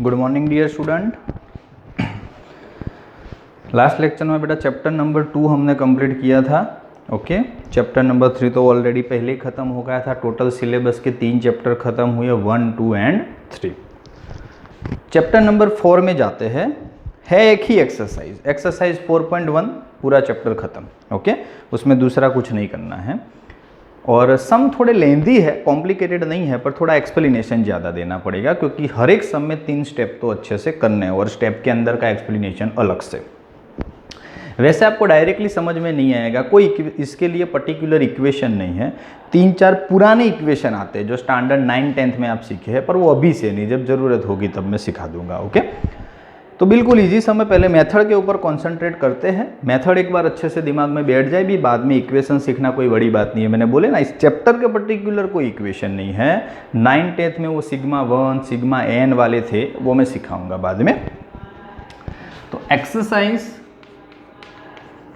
Good morning dear student. Last lecture में बेटा chapter number 2 हमने कंप्लीट किया था। ओके, चैप्टर नंबर 3 तो ऑलरेडी पहले ही ख़त्म हो गया था। टोटल सिलेबस के 3 चैप्टर ख़त्म हुए, 1, 2 एंड 3। चैप्टर नंबर 4 में जाते हैं। है एक ही एक्सरसाइज 4.1 पूरा चैप्टर ख़त्म। ओके, उसमें दूसरा कुछ नहीं करना है। और सम थोड़े लेंदी है, कॉम्प्लिकेटेड नहीं है, पर थोड़ा एक्सप्लेनेशन ज़्यादा देना पड़ेगा क्योंकि हर एक सम में 3 स्टेप तो अच्छे से करने हैं और स्टेप के अंदर का एक्सप्लेनेशन अलग से। वैसे आपको डायरेक्टली समझ में नहीं आएगा, कोई इसके लिए पर्टिकुलर इक्वेशन नहीं है। 3-4 पुराने इक्वेशन आते हैं जो स्टैंडर्ड 9-10th में आप सीखे हैं, पर वो अभी से नहीं, जब ज़रूरत होगी तब मैं सिखा दूंगा। ओके, तो बिल्कुल इजी समय पहले मेथड के ऊपर कंसंट्रेट करते हैं। मेथड एक बार अच्छे से दिमाग में बैठ जाए भी, बाद में इक्वेशन सीखना कोई बड़ी बात नहीं है। मैंने बोले ना, इस चैप्टर के पर्टिकुलर कोई इक्वेशन नहीं है। 9-10th में वो सिग्मा 1 सिग्मा n वाले थे, वो मैं सिखाऊंगा बाद में। तो एक्सरसाइज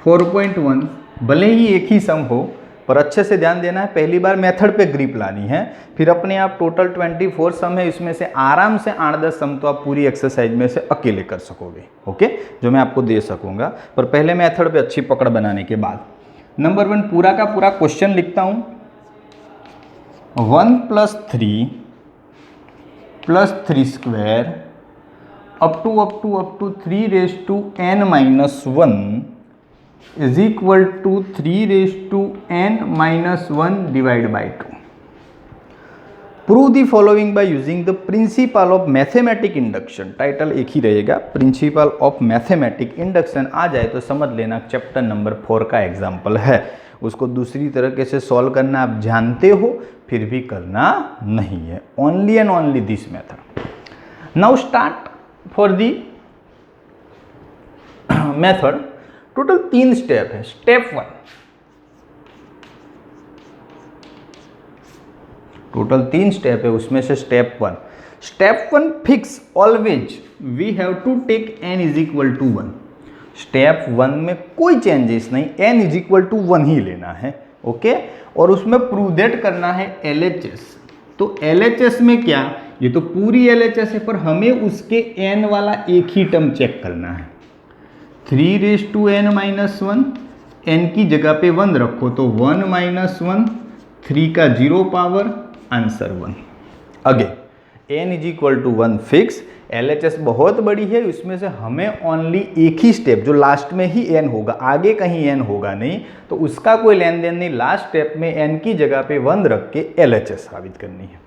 4.1 भले ही एक ही सम हो, पर अच्छे से ध्यान देना है। पहली बार मेथड पे ग्रिप लानी है, फिर अपने आप टोटल 24 सम है, इसमें से आराम से 8-10 सम तो आप पूरी एक्सरसाइज में से अकेले कर सकोगे। ओके, जो मैं आपको दे सकूंगा, पर पहले मेथड पे अच्छी पकड़ बनाने के बाद नंबर 1 पूरा का पूरा क्वेश्चन लिखता हूं। 1 + 3 + 3 square up to 3n-1 is equal to 3n-1 divided by 2. Prove the following by using the principle of mathematic induction. Title एक ही रहेगा, प्रिंसिपल ऑफ मैथमेटिक इंडक्शन। आ जाए तो समझ लेना चैप्टर नंबर 4 का एग्जाम्पल है। उसको दूसरी तरीके से सॉल्व करना आप जानते हो, फिर भी करना नहीं है। Only and only this method. Now start for the method. Total 3 step है। स्टेप 1, टोटल 3 स्टेप है, उसमें से step 1 fix always we have to take n = 1। Step 1 में कोई चेंजेस नहीं, n = 1 ही लेना है। ओके, और उसमें प्रूव दैट करना है LHS। तो LHS में क्या, ये तो पूरी LHS है, पर हमें उसके n वाला एक ही टर्म चेक करना है। 3n-1, n की जगह पे 1 रखो तो 1 - 1, 3 का 0 power, answer 1। Again n = 1 fix. LHS बहुत बड़ी है, उसमें से हमें ओनली एक ही स्टेप, जो लास्ट में ही n होगा, आगे कहीं n होगा नहीं, तो उसका कोई लेन देन नहीं। लास्ट स्टेप में n की जगह पे 1 रख के LHS साबित करनी है।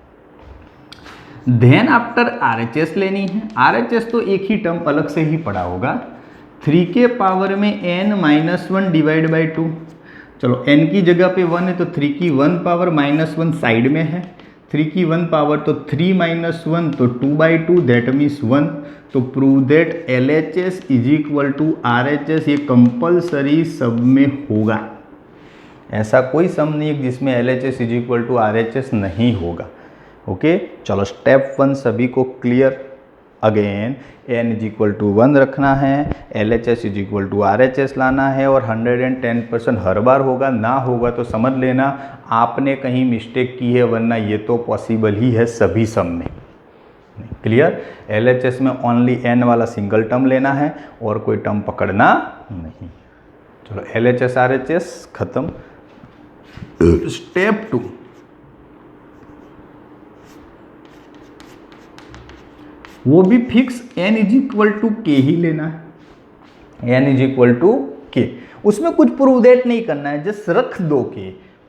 देन आफ्टर RHS लेनी है। RHS तो एक ही टर्म अलग से ही पड़ा होगा। 3 के पावर में n-1 डिवाइड बाई 2। चलो n की जगह पे 1 है तो 3 की 1 पावर -1 साइड में है। 3 की 1 पावर तो 3 - 1 तो 2/2, दैट मीन्स 1। तो प्रूव दैट LHS = RHS, ये कंपल्सरी सब में होगा। ऐसा कोई सम नहीं है जिसमें LHS = RHS नहीं होगा। ओके, चलो स्टेप 1 सभी को क्लियर। अगेन n = 1 रखना है, LHS = RHS लाना है, और 110% हर बार होगा। ना होगा तो समझ लेना आपने कहीं मिस्टेक की है, वरना ये तो पॉसिबल ही है सभी सम में। क्लियर? LHS में ओनली n वाला सिंगल टर्म लेना है और कोई टर्म पकड़ना नहीं। चलो LHS RHS खत्म। स्टेप 2, वो भी फिक्स n = k ही लेना है। n = k, उसमें कुछ प्रूव दैट नहीं करना है, जस्ट रख दो k।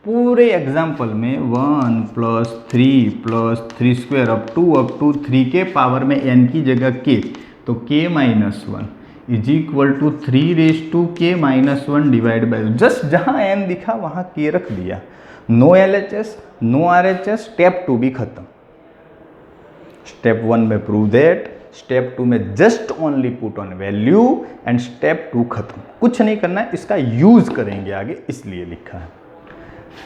पूरे एग्जाम्पल में 1 + 3 + 3 स्क्वायर अप टू 3 के पावर में n की जगह k, तो k - 1 = 3k-1 divide by, just जहाँ n दिखा वहाँ k रख दिया। No LHS, no RHS। Step 2 भी खत्म। स्टेप 1 में प्रूव दैट, स्टेप 2 में just only put on value, and step 2 खत्म। कुछ नहीं करना है, इसका यूज करेंगे आगे, इसलिए लिखा है।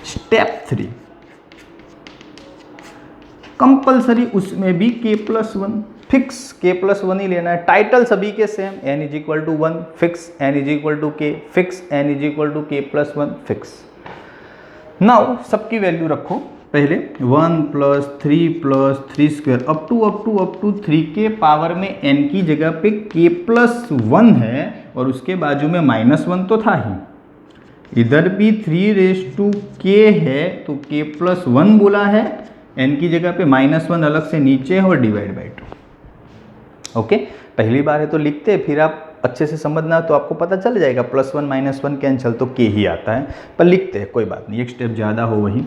स्टेप 3 कंपल्सरी, उसमें भी k+1 फिक्स, k+1 ही लेना है। टाइटल सभी के same, n = 1 fix, n = k fix, n = k+1 fix. Now सबकी वैल्यू रखो। पहले 1 + 3 + 3 स्क्वायर अप टू 3 के पावर में n की जगह पे k + 1 है और उसके बाजू में -1 तो था ही, इधर भी 3k है तो k + 1 बोला है, n की जगह पे -1 अलग से नीचे है और डिवाइड बाई 2। ओके, पहली बार है तो लिखते हैं, फिर आप अच्छे से समझना तो आपको पता चल जाएगा, +1 -1 कैंसिल तो k ही आता है, पर लिखते हैं कोई बात नहीं, एक स्टेप ज़्यादा हो वही।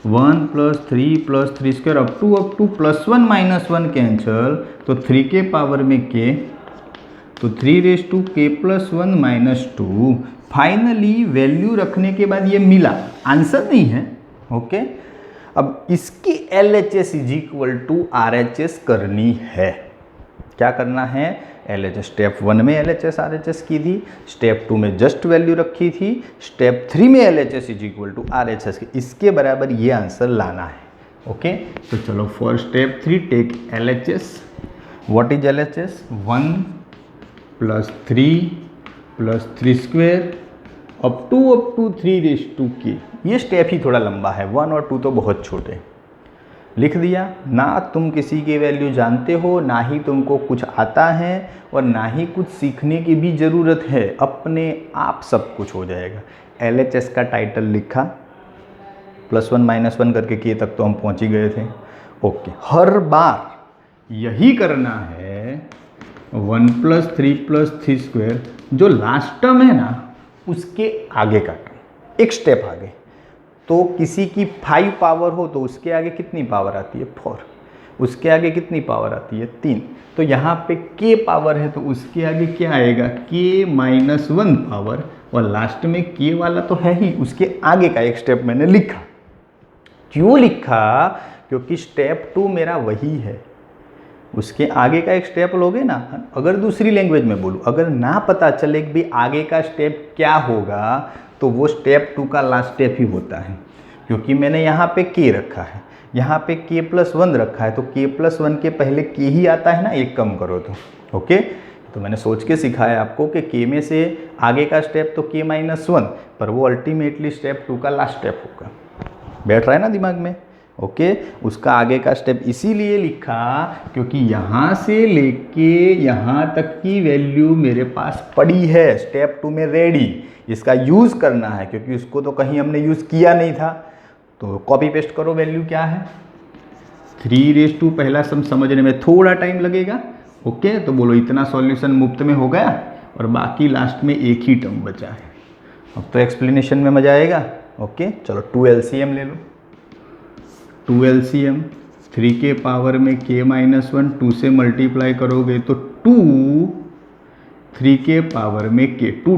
1 + 3 + 3 स्क्वायर अप टू +1 -1 कैंसिल तो 3 के पावर में k, तो 3k + 1 - 2। फाइनली वैल्यू रखने के बाद ये मिला, आंसर नहीं है। ओके, अब इसकी LHS = RHS करनी है। क्या करना है? LHS स्टेप 1 में LHS RHS की थी, स्टेप 2 में जस्ट वैल्यू रखी थी, स्टेप 3 में LHS = RHS की, इसके बराबर ये आंसर लाना है। ओके, तो चलो for step 3 take LHS। What is LHS? 1 + 3 + 3 square up to 3k। ये स्टेप ही थोड़ा लंबा है, 1 और 2 तो बहुत छोटे। लिख दिया ना, तुम किसी की वैल्यू जानते हो, ना ही तुमको कुछ आता है और ना ही कुछ सीखने की भी ज़रूरत है, अपने आप सब कुछ हो जाएगा। LHS का टाइटल लिखा, +1 -1 करके किए तक तो हम पहुंच ही गए थे। ओके, हर बार यही करना है। 1 + 3 + 3 स्क्वायर जो लास्ट टर्म है ना, उसके आगे का टर्म एक स्टेप आगे, तो किसी की 5 पावर हो तो उसके आगे कितनी पावर आती है? 4। उसके आगे कितनी पावर आती है? 3। तो यहाँ पे k पावर है तो उसके आगे क्या आएगा? k - 1 पावर, और लास्ट में k वाला तो है ही, उसके आगे का एक स्टेप मैंने लिखा। क्यों लिखा? क्योंकि स्टेप 2 मेरा वही है, उसके आगे का एक स्टेप लोगे ना। अगर दूसरी लैंग्वेज में बोलूँ, अगर ना पता चले कि भी आगे का स्टेप क्या होगा, तो वो स्टेप 2 का लास्ट स्टेप ही होता है। क्योंकि मैंने यहाँ पे k रखा है, यहाँ पे k + 1 रखा है, तो k + 1 के पहले k ही आता है ना, एक कम करो तो। ओके, तो मैंने सोच के सिखाया आपको कि k में से आगे का स्टेप तो k - 1, पर वो अल्टीमेटली स्टेप 2 का लास्ट स्टेप होगा। बैठ रहा है ना दिमाग में? ओके, उसका आगे का स्टेप इसीलिए लिखा क्योंकि यहाँ से लेके यहाँ तक की वैल्यू मेरे पास पड़ी है, स्टेप 2 में रेडी, इसका यूज़ करना है, क्योंकि उसको तो कहीं हमने यूज़ किया नहीं था। तो कॉपी पेस्ट करो, वैल्यू क्या है? 3 पहला सम समझने में थोड़ा टाइम लगेगा। ओके, तो बोलो इतना सॉल्यूशन मुफ्त में हो गया और बाकी लास्ट में एक ही टर्म बचा है। अब तो एक्सप्लेनेशन में मजा आएगा। ओके, चलो 2 LCM ले लो। 2 LCM 3 के पावर में k - 1, 2 से मल्टीप्लाई करोगे तो 2, 3 के पावर में k, 2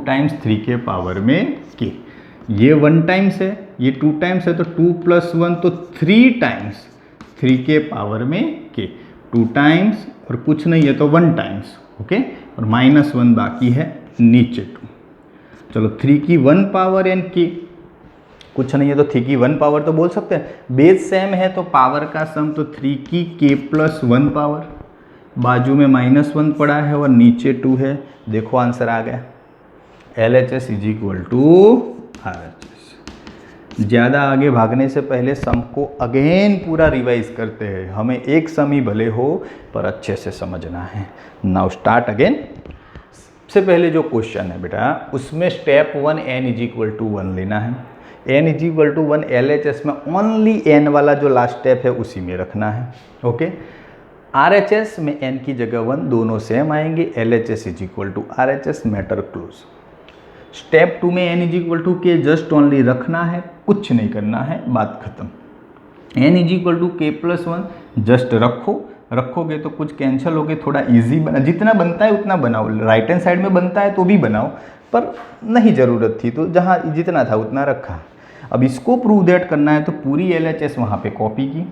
टाइम्स 3 के पावर में k। ये 1 टाइम्स है, ये 2 टाइम्स है, तो 2 + 1 तो 3 टाइम्स 3 के पावर में k। 2 टाइम्स और कुछ नहीं है तो 1 टाइम्स। ओके, और -1 बाकी है नीचे 2। चलो 3 की 1 पावर एंड k, कुछ नहीं है तो 3 की 1 पावर तो बोल सकते हैं। बेस सेम है तो पावर का सम, तो 3 की k + 1 पावर, बाजू में -1 पड़ा है और नीचे 2 है। देखो आंसर आ गया, LHS = RHS। ज़्यादा आगे भागने से पहले सम को अगेन पूरा रिवाइज करते हैं। हमें एक सम ही भले हो पर अच्छे से समझना है। Now start again. सबसे पहले जो क्वेश्चन है बेटा, उसमें स्टेप 1 n = 1 लेना है। n = 1 LHS में ओनली n वाला जो लास्ट स्टेप है उसी में रखना है। ओके, RHS में n की जगह 1, दोनों सेम आएंगे। LHS = RHS, matter close. Step 2 में n = k जस्ट ओनली रखना है, कुछ नहीं करना है, बात खत्म। n = k + 1 जस्ट रखोगे तो कुछ कैंसिल होगे, थोड़ा इजी बना, जितना बनता है उतना बनाओ। राइट हैंड साइड में बनता है तो भी बनाओ, पर नहीं ज़रूरत थी तो जहाँ जितना था उतना रखा। अब इसको प्रूव दैट करना है तो पूरी LHS वहाँ पे कॉपी की।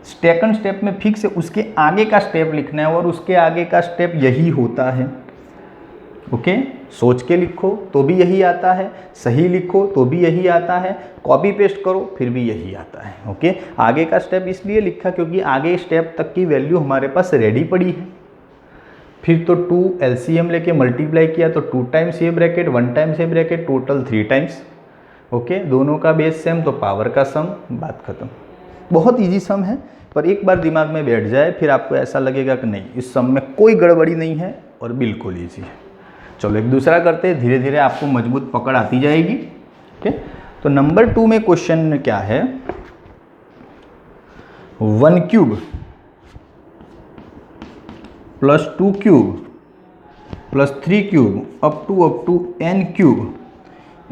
सेकंड स्टेप में फिक्स है, उसके आगे का स्टेप लिखना है और उसके आगे का स्टेप यही होता है। ओके, सोच के लिखो तो भी यही आता है, सही लिखो तो भी यही आता है, कॉपी पेस्ट करो फिर भी यही आता है। ओके, आगे का स्टेप इसलिए लिखा क्योंकि आगे स्टेप तक की वैल्यू हमारे पास रेडी पड़ी है। फिर तो 2 LCM लेके मल्टीप्लाई किया तो 2 टाइम्स ये ब्रैकेट, 1 टाइम्स ये ब्रैकेट, टोटल 3 टाइम्स। ओके, दोनों का बेस सेम तो पावर का सम, बात खत्म। बहुत इजी सम है, पर एक बार दिमाग में बैठ जाए फिर आपको ऐसा लगेगा कि नहीं, इस सम में कोई गड़बड़ी नहीं है और बिल्कुल इजी है। चलो एक दूसरा करते हैं, धीरे धीरे आपको मजबूत पकड़ आती जाएगी। ओके, तो नंबर 2 में क्वेश्चन क्या है, 1 cube plus 2 cube plus 3 cube up to n cube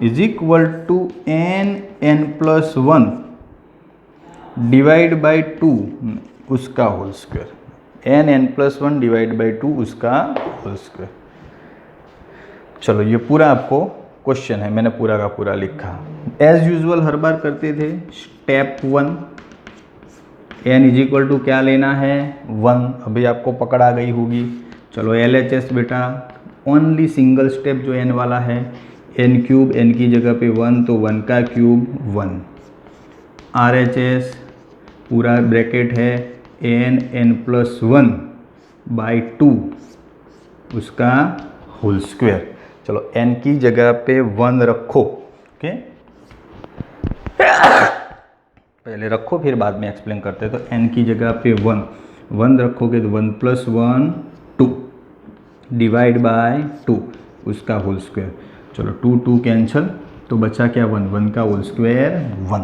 is equal to n plus 1 divide by 2 उसका whole square, n plus 1 divide by 2 उसका होल स्क्वायर। चलो ये पूरा आपको क्वेश्चन है, मैंने पूरा का पूरा लिखा। एज यूजुअल हर बार करते थे, step 1 n is equal to क्या लेना है 1, अभी आपको पकड़ आ गई होगी। चलो LHS बेटा ओनली सिंगल स्टेप जो n वाला है, n क्यूब, n की जगह पे 1 तो 1 का क्यूब 1, RHS पूरा ब्रैकेट है n प्लस 1 बाई 2 उसका होल स्क्वायर। चलो n की जगह पे 1 रखो, ओके पहले रखो फिर बाद में एक्सप्लेन करते हैं। तो n की जगह पे 1 रखोगे तो 1 प्लस 1 2 डिवाइड बाय 2 उसका होल स्क्वायर। चलो 2 कैंसिल तो बचा क्या 1 का होल स्क्वायर 1,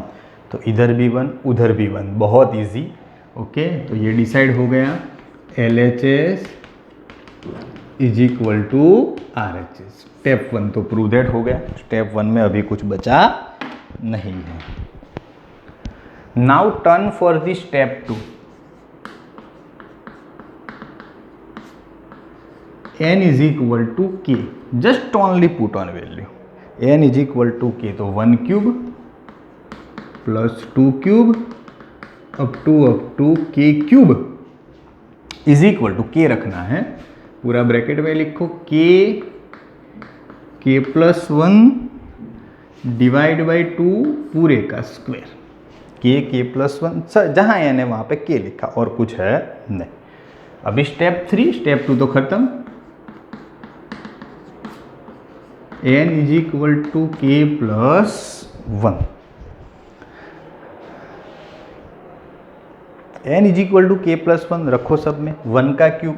तो इधर भी 1 उधर भी 1, बहुत इजी। ओके, तो ये डिसाइड हो गया LHS is equal to RHS। Step 1 तो प्रूव दैट हो गया, स्टेप 1 में अभी कुछ बचा नहीं है। Now turn for the step 2। n is equal to k, just only put on value, n is equal to k, तो 1 cube plus 2 cube up to k cube is equal to k रखना है, पूरा bracket में लिखो k plus 1 divide by 2 पूरे का square, k plus 1, sir जहाँ n है वहाँ पे k लिखा और कुछ है नहीं। अभी स्टेप 3, स्टेप 2 तो खत्म, n is equal to k plus 1, n is equal to k plus 1 रखो सब में, 1 का क्यूब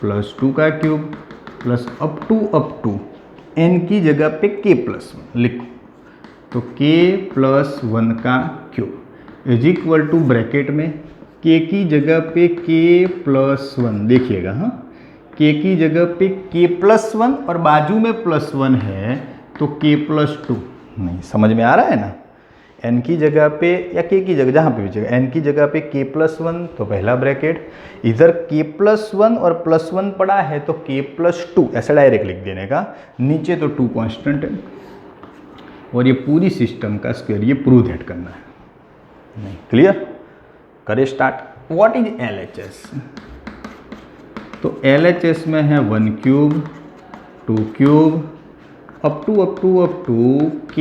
प्लस 2 का cube plus up to n की जगह पे k प्लस 1 लिखो, तो k प्लस 1 का cube is equal to bracket में k की जगह पे k प्लस 1, देखिएगा हाँ, k की जगह पे k प्लस 1 और बाजू में प्लस 1 है तो k प्लस 2, नहीं समझ में आ रहा है ना, n की जगह पे या k की जगह जहाँ पे भी जगह n की जगह पे k प्लस 1 तो पहला ब्रैकेट, इधर k प्लस 1 और प्लस 1 पड़ा है तो k प्लस 2 ऐसा डायरेक्ट लिख देने का, नीचे तो 2 कांस्टेंट है और ये पूरी सिस्टम का स्क्वायर, ये प्रूव दैट करना है। नहीं क्लियर, करें स्टार्ट। व्हाट इज LHS, तो LHS में है 1 cube 2 cube up to k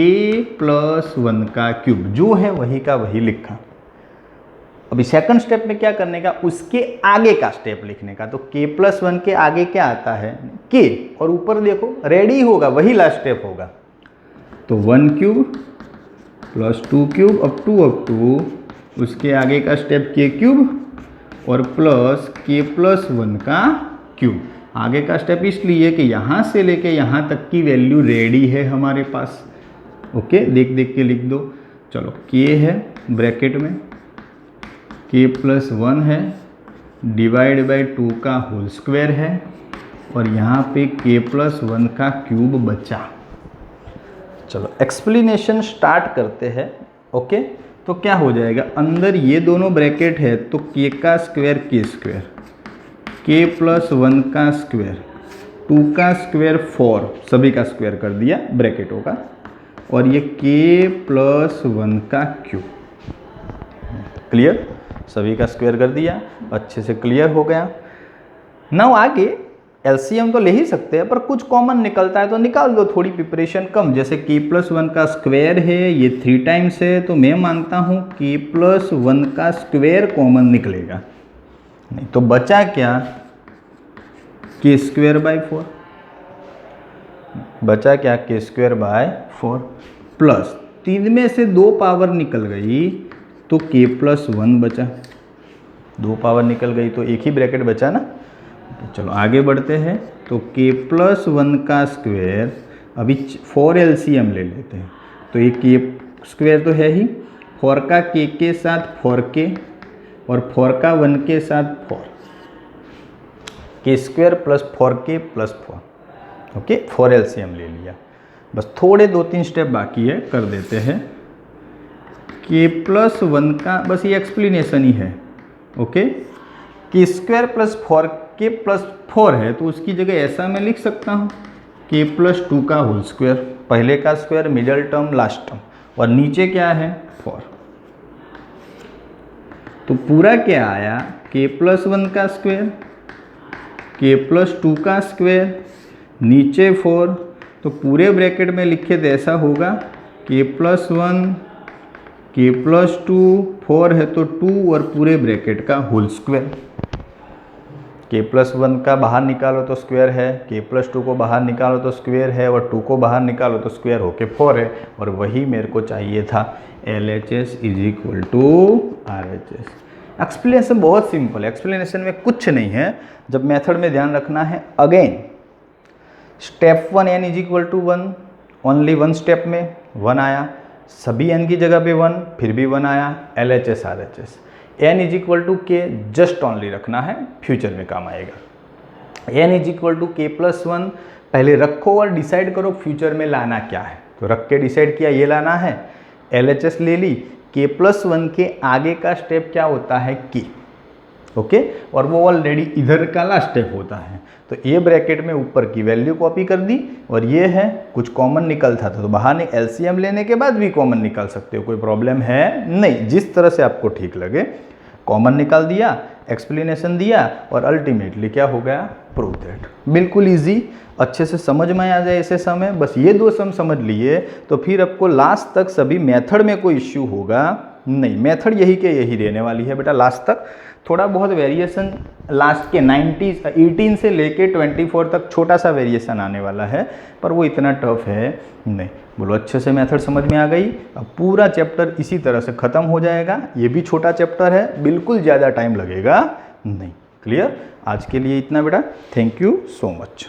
plus 1 का क्यूब, जो है वही का वही लिखा। अभी सेकंड स्टेप में क्या करने का, उसके आगे का स्टेप लिखने का, तो k प्लस 1 के आगे क्या आता है k, और ऊपर देखो रेडी होगा वही लास्ट स्टेप होगा, तो 1 cube plus 2 cube up to उसके आगे का स्टेप k क्यूब और प्लस k प्लस 1 का क्यूब। आगे का स्टेप इसलिए कि यहाँ से लेके यहाँ तक की वैल्यू रेडी है हमारे पास, ओके देख देख के लिख दो। चलो k है ब्रैकेट में k प्लस 1 है डिवाइड बाई 2 का होल स्क्वायर है और यहाँ पे k प्लस 1 का क्यूब बचा। चलो एक्सप्लेनेशन स्टार्ट करते हैं। ओके, तो क्या हो जाएगा, अंदर ये दोनों ब्रैकेट है तो k का स्क्वायर k प्लस 1 का स्क्वायर 2 का स्क्वायर 4, सभी का स्क्वायर कर दिया ब्रैकेटों का, और ये k प्लस 1 का क्यूब। क्लियर, सभी का स्क्वायर कर दिया, अच्छे से क्लियर हो गया। नाउ आगे एलसीएम तो ले ही सकते हैं, पर कुछ कॉमन निकलता है तो निकाल दो, थोड़ी प्रिपरेशन कम। जैसे k प्लस 1 का स्क्वायर है, ये 3 टाइम्स है, तो मैं मानता हूँ k प्लस 1 का स्क्वायर कॉमन निकलेगा, नहीं तो बचा क्या k स्क्वायर बाई 4। बचा क्या, के स्क्वायर बाय 4 प्लस 3 में से 2 पावर निकल गई तो के प्लस 1 बचा, 2 पावर निकल गई तो एक ही ब्रैकेट बचा ना। तो चलो आगे बढ़ते हैं। तो के प्लस 1 का स्क्वायर, अभी 4 एलसीएम ले लेते हैं। तो ये के स्क्वायर तो है ही, 4 का के साथ 4k और 4 का 1 के साथ 4, के square plus 4k plus 4। Okay, 4 LCM ले लिया। बस थोड़े 2-3 स्टेप बाकी है, कर देते हैं। के प्लस 1 का बस ये एक्सप्लेनेशन ही है। ओके, के स्क्वायर प्लस 4k प्लस 4 है तो उसकी जगह ऐसा मैं लिख सकता हूँ, के प्लस 2 का होल स्क्वायर, पहले का square, middle term, last term, और नीचे क्या है 4। तो पूरा क्या आया, के प्लस 1 का स्क्वायर, के प्लस 2 का स्क्वायर, नीचे 4। तो पूरे ब्रैकेट में लिखे तो ऐसा होगा, के प्लस 1, के प्लस 2, 4 है तो 2 और पूरे ब्रैकेट का होल स्क्वायर। के प्लस 1 का बाहर निकालो तो स्क्वायर है, के प्लस 2 को बाहर निकालो तो स्क्वायर है, और 2 को बाहर निकालो तो स्क्वायर होके 4 है। और वही मेरे को चाहिए था, LHS is equal to RHS। Explanation बहुत सिंपल है, एक्सप्लेनेशन में कुछ नहीं है। जब मेथड में ध्यान रखना है, again step 1 n is equal to 1, only 1 step में 1 आया, सभी n की जगह पे 1, फिर भी 1 आया, LHS RHS। n is equal to K just only रखना है, फ्यूचर में काम आएगा। n is equal to K plus 1 पहले रखो और डिसाइड करो फ्यूचर में लाना क्या है। तो रख के डिसाइड किया ये लाना है, LHS ले ली, के प्लस 1 के आगे का स्टेप क्या होता है, के। ओके, और वो ऑलरेडी इधर का लास्ट स्टेप होता है। तो ये ब्रैकेट में ऊपर की वैल्यू कॉपी कर दी, और ये है कुछ कॉमन निकलता था तो बाहर LCM लेने के बाद भी कॉमन निकाल सकते हो, कोई प्रॉब्लम है नहीं। जिस तरह से आपको ठीक लगे, कॉमन निकाल दिया, एक्सप्लेनेशन दिया, और अल्टीमेटली क्या हो गया, प्रूव दैट। बिल्कुल ईजी, अच्छे से समझ में आ जाए ऐसे समय। बस ये 2 सम समझ लिए तो फिर आपको लास्ट तक सभी मेथड में कोई इश्यू होगा नहीं। मेथड यही के यही रहने वाली है बेटा लास्ट तक। थोड़ा बहुत वेरिएशन लास्ट के 18 से लेके 24 तक छोटा सा वेरिएशन आने वाला है, पर वो इतना टफ है नहीं। बोलो अच्छे से मेथड समझ में आ गई। अब पूरा चैप्टर इसी तरह से ख़त्म हो जाएगा। ये भी छोटा चैप्टर है, बिल्कुल ज़्यादा टाइम लगेगा नहीं। क्लियर? आज के लिए इतना बेटा, थैंक यू सो मच।